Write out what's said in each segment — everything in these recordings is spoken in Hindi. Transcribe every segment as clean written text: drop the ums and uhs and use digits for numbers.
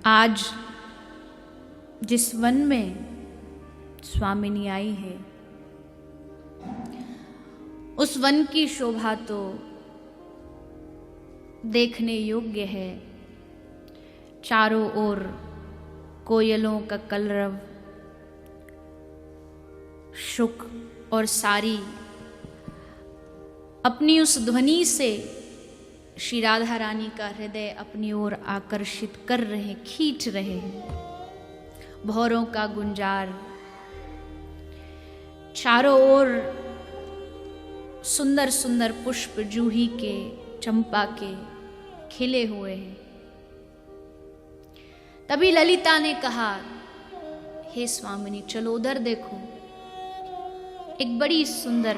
आज जिस वन में स्वामिनी आई है, उस वन की शोभा तो देखने योग्य है। चारों ओर कोयलों का कलरव, शुक और सारी अपनी उस ध्वनि से श्री राधा रानी का हृदय अपनी ओर आकर्षित कर रहे, खींच रहे हैं। भौरों का गुंजार, चारों ओर सुंदर सुंदर पुष्प जूही के, चंपा के खिले हुए हैं। तभी ललिता ने कहा, हे स्वामिनी, चलो उधर देखो, एक बड़ी सुंदर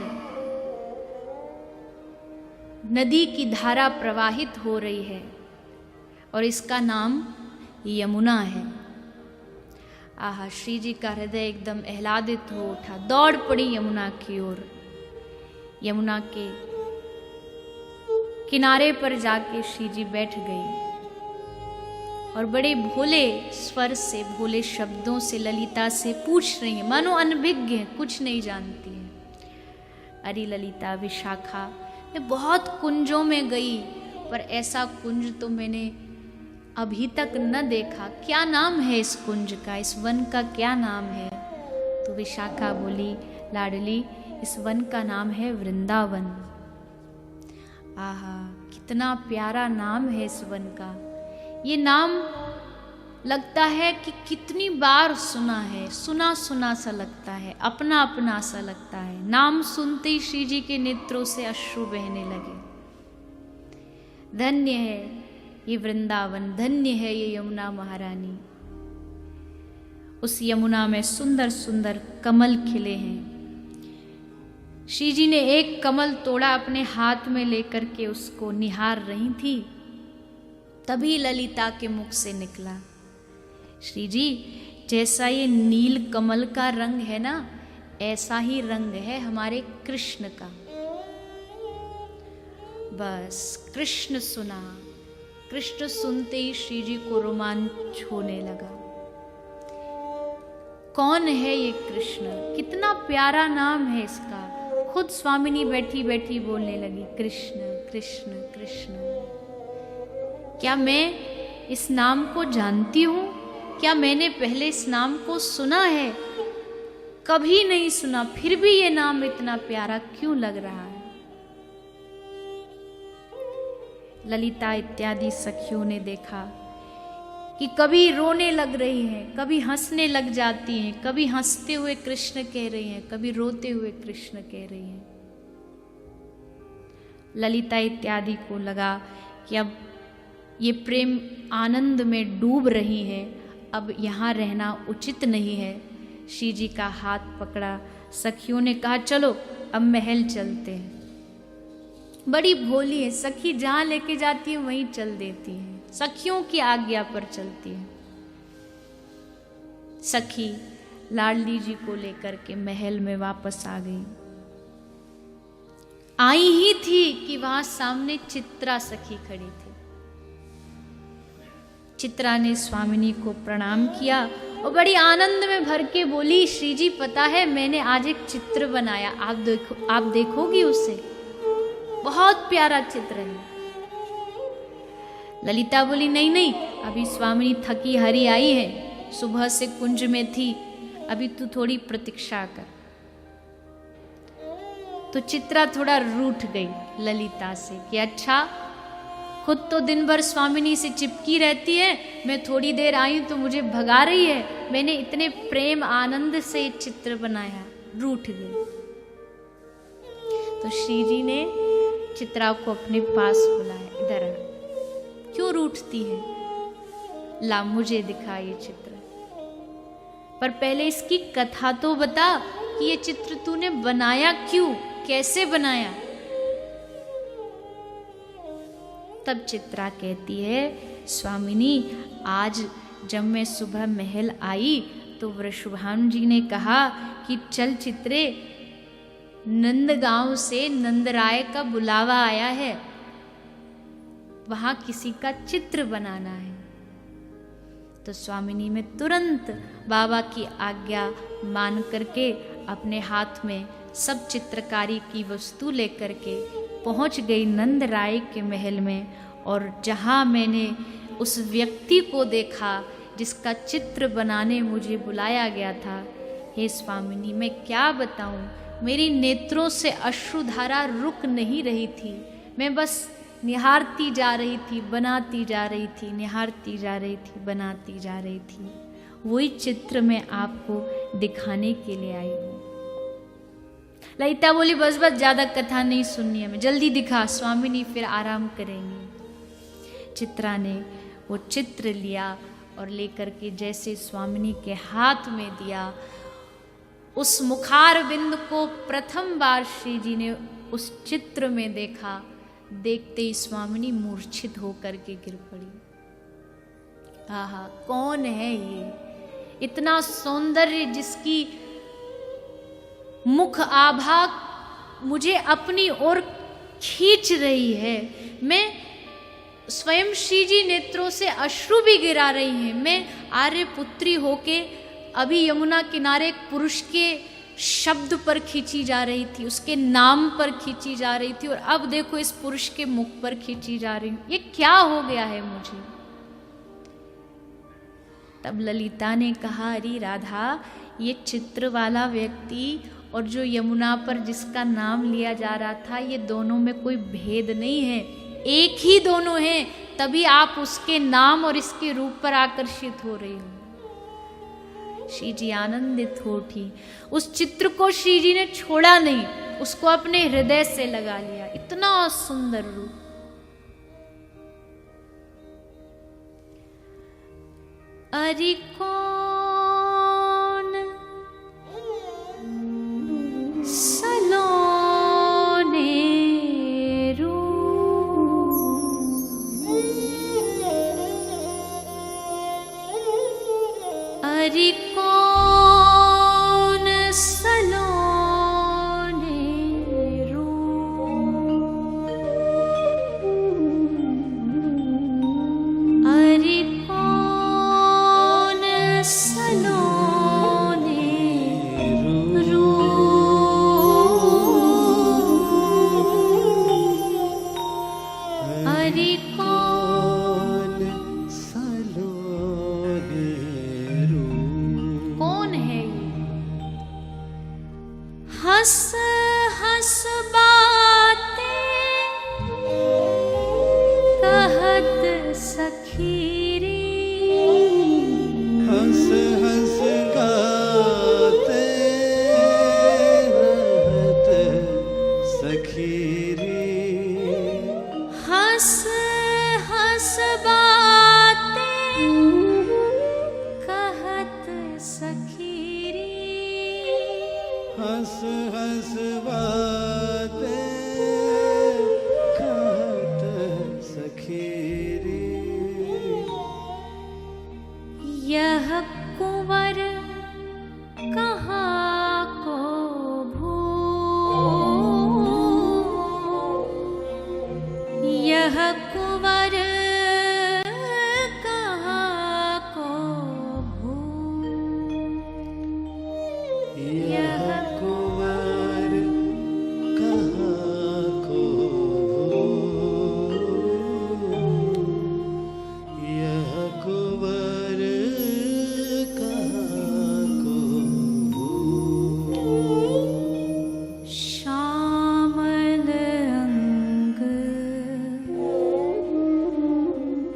नदी की धारा प्रवाहित हो रही है और इसका नाम यमुना है। आहा, श्री जी का हृदय एकदम आह्लादित हो उठा, दौड़ पड़ी यमुना की ओर। यमुना के किनारे पर जाके श्री जी बैठ गई और बड़े भोले स्वर से, भोले शब्दों से ललिता से पूछ रही है, मानो अनभिज्ञ है, कुछ नहीं जानती है। अरे ललिता, विशाखा, मैं बहुत कुंजों में गई पर ऐसा कुंज तो मैंने अभी तक न देखा। क्या नाम है इस कुंज का, इस वन का क्या नाम है? तो विशाखा बोली, लाडली, इस वन का नाम है वृंदावन। आहा, कितना प्यारा नाम है इस वन का। ये नाम लगता है कि कितनी बार सुना है, सुना सुना सा लगता है, अपना अपना सा लगता है। नाम सुनते ही श्री जी के नेत्रों से अश्रु बहने लगे। धन्य है ये वृंदावन, धन्य है ये यमुना महारानी। उस यमुना में सुंदर सुंदर कमल खिले हैं। श्री जी ने एक कमल तोड़ा, अपने हाथ में लेकर के उसको निहार रही थी। तभी ललिता के मुख से निकला, श्री जी, जैसा ये नील कमल का रंग है ना, ऐसा ही रंग है हमारे कृष्ण का। बस कृष्ण सुना, कृष्ण सुनते ही श्री जी को रोमांच होने लगा। कौन है ये कृष्ण? कितना प्यारा नाम है इसका। खुद स्वामिनी बैठी बैठी बोलने लगी, कृष्ण कृष्ण कृष्ण। क्या मैं इस नाम को जानती हूं? क्या मैंने पहले इस नाम को सुना है? कभी नहीं सुना, फिर भी ये नाम इतना प्यारा क्यों लग रहा है? ललिता इत्यादि सखियों ने देखा कि कभी रोने लग रही हैं, कभी हंसने लग जाती हैं, कभी हंसते हुए कृष्ण कह रही हैं, कभी रोते हुए कृष्ण कह रही हैं। ललिता इत्यादि को लगा कि अब ये प्रेम आनंद में डूब रही है, अब यहाँ रहना उचित नहीं है। श्री जी का हाथ पकड़ा, सखियों ने कहा, चलो अब महल चलते हैं। बड़ी भोली है सखी, जहाँ लेके जाती है वहीं चल देती है, सखियों की आज्ञा पर चलती है। सखी लाडली जी को लेकर के महल में वापस आ गई। आई ही थी कि वहां सामने चित्रा सखी खड़ी थी। चित्रा ने स्वामिनी को प्रणाम किया और बड़ी आनंद में भर के बोली, श्री जी, पता है मैंने आज एक चित्र बनाया, आप देखोगी उसे? बहुत प्यारा चित्र है। ललिता बोली, नहीं नहीं, अभी स्वामिनी थकी हारी आई है, सुबह से कुंज में थी, अभी तू थोड़ी प्रतीक्षा कर। तो चित्रा थोड़ा रूठ गई ललिता से कि अच्छा, खुद तो दिन भर स्वामिनी से चिपकी रहती है, मैं थोड़ी देर आई तो मुझे भगा रही है, मैंने इतने प्रेम आनंद से ये चित्र बनाया। रूठ गई। तो श्री जी ने चित्रा को अपने पास बुलाया, इधर आ, क्यों रूठती है? ला मुझे दिखा ये चित्र, पर पहले इसकी कथा तो बता कि ये चित्र तूने बनाया क्यों, कैसे बनाया? तब चित्रा कहती है, स्वामिनी, आज जब मैं सुबह महल आई तो वृषभानु जी ने कहा कि चल चित्रे, नंदगांव से नंदराय का बुलावा आया है, वहां किसी का चित्र बनाना है। तो स्वामिनी में तुरंत बाबा की आज्ञा मान करके अपने हाथ में सब चित्रकारी की वस्तु लेकर के पहुंच गई नंद राय के महल में। और जहां मैंने उस व्यक्ति को देखा जिसका चित्र बनाने मुझे बुलाया गया था, हे स्वामिनी मैं क्या बताऊं, मेरी नेत्रों से अश्रुधारा रुक नहीं रही थी। मैं बस निहारती जा रही थी, बनाती जा रही थी, निहारती जा रही थी, बनाती जा रही थी। वही चित्र मैं आपको दिखाने के लिए आई हूँ। ललिता बोली बस बस ज़्यादा कथा नहीं सुननी है, मैं जल्दी दिखा, स्वामिनी फिर आराम करेंगी। चित्रा ने वो चित्र लिया और लेकर के जैसे स्वामिनी के हाथ में दिया, उस मुखार बिंद को प्रथम बार श्री जी ने उस चित्र में देखा। देखते ही स्वामिनी मूर्छित होकर के गिर पड़ी। आहा, कौन है ये, इतना सौंदर्य जिसकी मुख आभा मुझे अपनी ओर खींच रही है। मैं स्वयं श्री जी नेत्रों से अश्रु भी गिरा रही हैं। मैं आर्य पुत्री होके अभी यमुना किनारे एक पुरुष के शब्द पर खींची जा रही थी, उसके नाम पर खींची जा रही थी, और अब देखो इस पुरुष के मुख पर खींची जा रही हूं। ये क्या हो गया है मुझे? तब ललिता ने कहा, अरे राधा, ये चित्र वाला व्यक्ति और जो यमुना पर जिसका नाम लिया जा रहा था, ये दोनों में कोई भेद नहीं है, एक ही दोनों हैं। तभी आप उसके नाम और इसके रूप पर आकर्षित हो रही हो। श्री जी आनंदित हो उठी। उस चित्र को श्री जी ने छोड़ा नहीं, उसको अपने हृदय से लगा लिया। इतना सुंदर रूप। अरे कौन सलोने अरे कौन सलोने रूप, अरे कौन सलोने रूप, अरे कौन सलोने रूप। कौन है ये? हंस हंस बातें कहत सखीरी, हंस हंस गाते रहत सखीरी, हंस हंस बातें कहत सखीरी, हंस हंस बातें कहत सखीरी। यह कुंवर कहाँ को भू, यह कुंवर कहाँ को भू, यह कुंवर कहाँ को भू, यह कुंवर कहाँ को भू। श्यामल अंग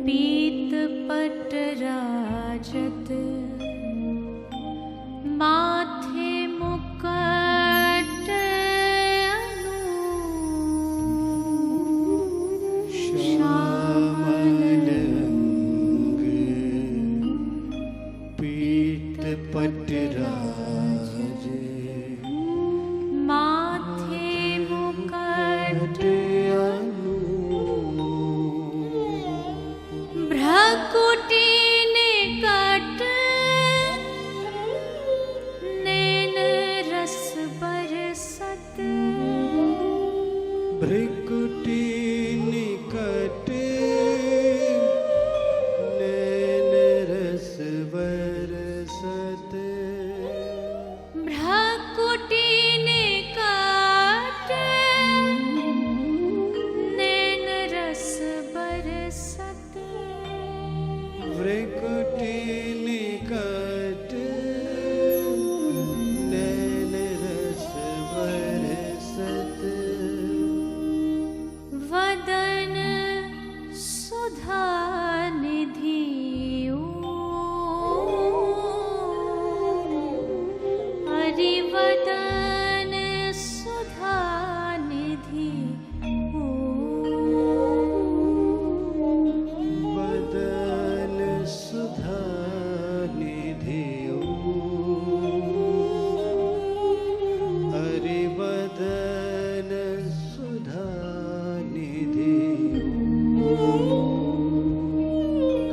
पीत पट राजत, माथे मुकुट अनु, श्यामल अंग पीत पट राजे, माथे मुकुट अनु। भ्रकुटी निकट नैन रस बरसत, भृकुटी निकट नैन रस भ्रकुटी निकट नैन रस बरसत वदन सुधा निधि हरि वदन सुधा निधि वदन सुधा निधि हरि वदन सुधा निधि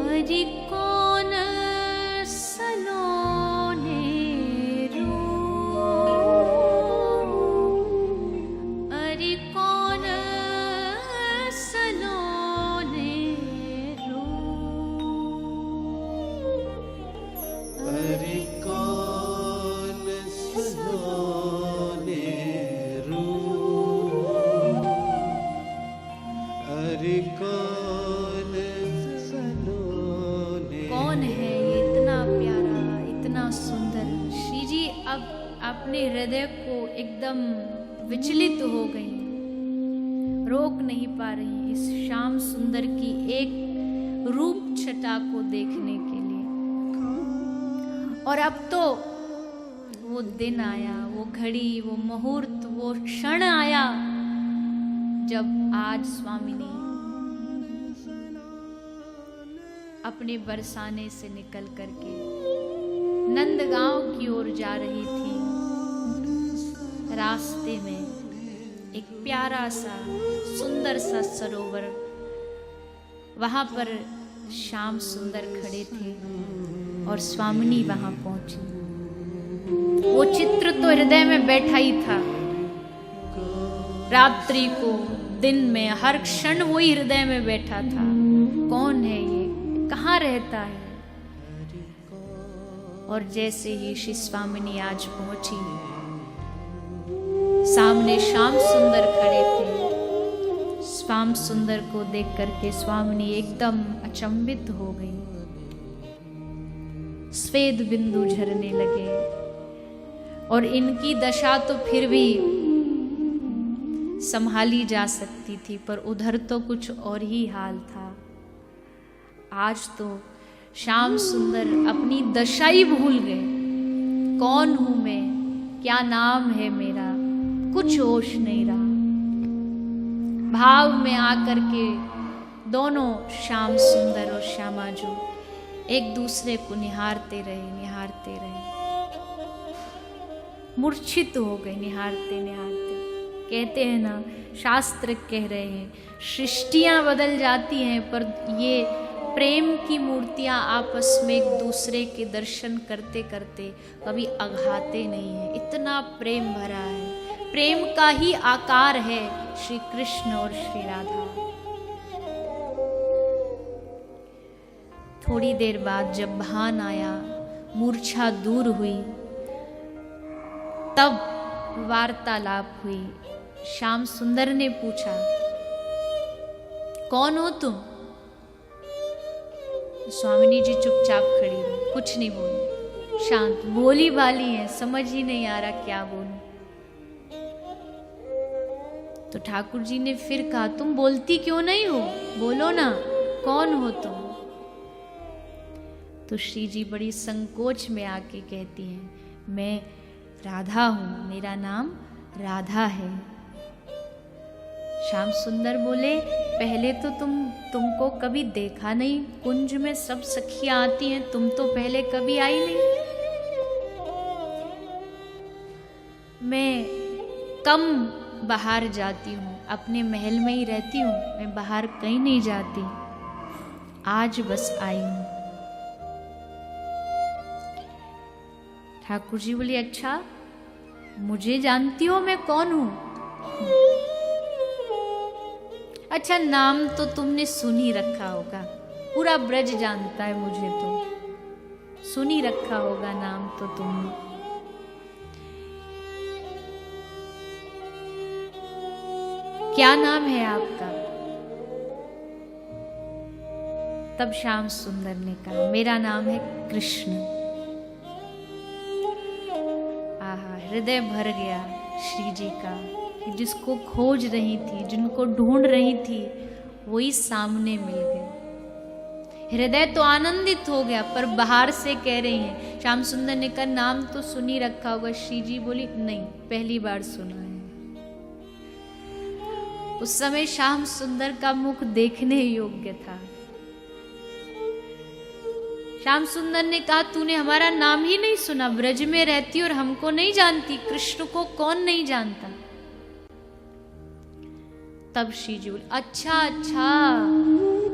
हरि कौन सलोने रो हरि कौन सलोने रो हरि कौन सलोने रो हरि कौन सलोने कौन है ये इतना प्यारा इतना सुंदर। श्री जी अब अपने हृदय को एकदम विचलित हो गई, रोक नहीं पा रही इस श्याम सुंदर की एक रूप छटा को देखने के लिए। और अब तो वो दिन आया, वो घड़ी, वो मुहूर्त, वो क्षण आया जब आज स्वामिनी अपने बरसाने से निकल करके नंदगांव की ओर जा रही थी। रास्ते में एक प्यारा सा सुंदर सा सरोवर, वहां पर श्याम सुंदर खड़े थे और स्वामिनी वहां पहुंची। वो चित्र तो हृदय में बैठा ही था, रात्रि को दिन में हर क्षण वही हृदय में बैठा था। कौन है ये, कहाँ रहता है। और जैसे ही श्री स्वामिनी आज पहुंची, सामने श्याम सुंदर खड़े थे। श्याम सुंदर को देख करके स्वामिनी एकदम अचंभित हो गई, स्वेद बिंदु झरने लगे। और इनकी दशा तो फिर भी संभाली जा सकती थी, पर उधर तो कुछ और ही हाल था। आज तो श्याम सुंदर अपनी दशा ही भूल गए। कौन हूं मैं, क्या नाम है मेरा, कुछ होश नहीं रहा। भाव में आकर के दोनों श्याम सुंदर और श्यामाजू एक दूसरे को निहारते रहे, मूर्छित हो गए निहारते निहारते। कहते हैं ना, शास्त्र कह रहे हैं सृष्टियां बदल जाती हैं, पर ये प्रेम की मूर्तियां आपस में एक दूसरे के दर्शन करते करते कभी अघाते नहीं है। इतना प्रेम भरा है, प्रेम का ही आकार है श्री कृष्ण और श्री राधा। थोड़ी देर बाद जब भान आया, मूर्छा दूर हुई, तब वार्तालाप हुई। श्याम सुंदर ने पूछा, कौन हो तुम? स्वामिनी जी चुपचाप खड़ी रही, कुछ नहीं बोली, शांत, भोली भाली है, समझ ही नहीं आ रहा क्या बोलूं। तो ठाकुर जी ने फिर कहा, तुम बोलती क्यों नहीं हो, बोलो ना, कौन हो तुम? तो श्री जी बड़ी संकोच में आके कहती हैं, मैं राधा हूं, मेरा नाम राधा है। श्याम सुंदर बोले, पहले तो तुमको कभी देखा नहीं, कुंज में सब सखियां आती हैं, तुम तो पहले कभी आई नहीं। मैं कम बाहर जाती हूँ, अपने महल में ही रहती हूँ, मैं बाहर कहीं नहीं जाती, आज बस आई हूँ। ठाकुर जी बोले, अच्छा मुझे जानती हो मैं कौन हूं? अच्छा, नाम तो तुमने सुन ही रखा होगा, पूरा ब्रज जानता है मुझे, तो सुन ही रखा होगा नाम तो तुमने। क्या नाम है आपका? तब श्याम सुंदर ने कहा, मेरा नाम है कृष्ण। आहा, हृदय भर गया श्री जी का कि जिसको खोज रही थी, जिनको ढूंढ रही थी, वही सामने मिल गए। हृदय तो आनंदित हो गया, पर बाहर से कह रही हैं। श्याम सुंदर ने कहा, नाम तो सुनी रखा होगा। श्री जी बोली, नहीं, पहली बार सुना है। उस समय श्याम सुंदर का मुख देखने योग्य था। श्याम सुंदर ने कहा, तूने हमारा नाम ही नहीं सुना, ब्रज में रहती और हमको नहीं जानती, कृष्ण को कौन नहीं जानता। तब श्री जी बोले, अच्छा अच्छा,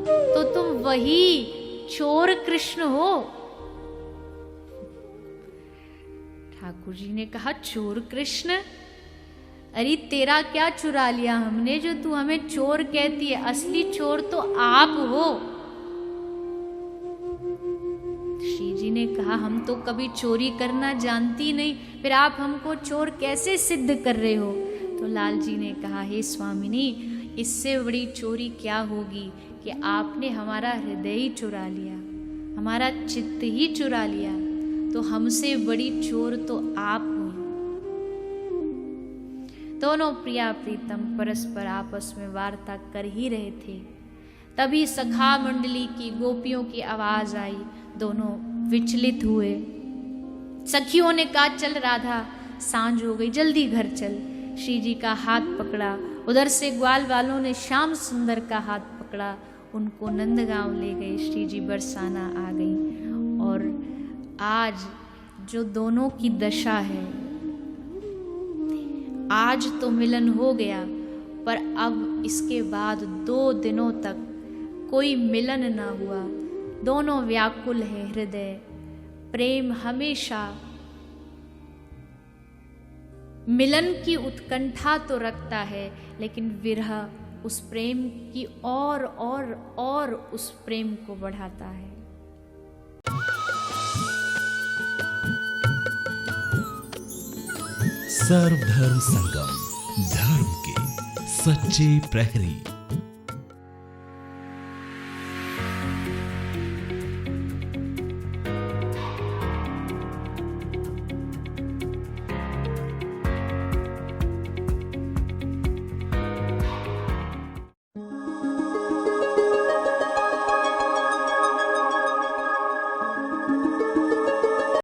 तो तुम वही चोर कृष्ण हो। ठाकुर जी ने कहा, चोर कृष्ण? अरे तेरा क्या चुरा लिया हमने जो तू हमें चोर कहती है? असली चोर तो आप हो। श्री जी ने कहा, हम तो कभी चोरी करना जानती नहीं, फिर आप हमको चोर कैसे सिद्ध कर रहे हो? तो लाल जी ने कहा, हे स्वामिनी, इससे बड़ी चोरी क्या होगी कि आपने हमारा हृदय ही चुरा लिया, हमारा चित्त ही चुरा लिया, तो हमसे बड़ी चोर तो आप हुई। दोनों प्रिया प्रीतम परस्पर आपस में वार्ता कर ही रहे थे, तभी सखा मंडली की गोपियों की आवाज आई। दोनों विचलित हुए। सखियों ने कहा, चल राधा, सांझ हो गई, जल्दी घर चल। श्री जी का हाथ पकड़ा। उधर से ग्वाल वालों ने श्याम सुंदर का हाथ पकड़ा, उनको नंदगांव ले गए। श्री जी बरसाना आ गई। और आज जो दोनों की दशा है, आज तो मिलन हो गया, पर अब इसके बाद 2 दिनों तक कोई मिलन ना हुआ। दोनों व्याकुल है हृदय। प्रेम हमेशा मिलन की उत्कंठा तो रखता है, लेकिन विरह उस प्रेम की और उस प्रेम को बढ़ाता है। सर्वधर्म संगम, धर्म के सच्चे प्रहरी।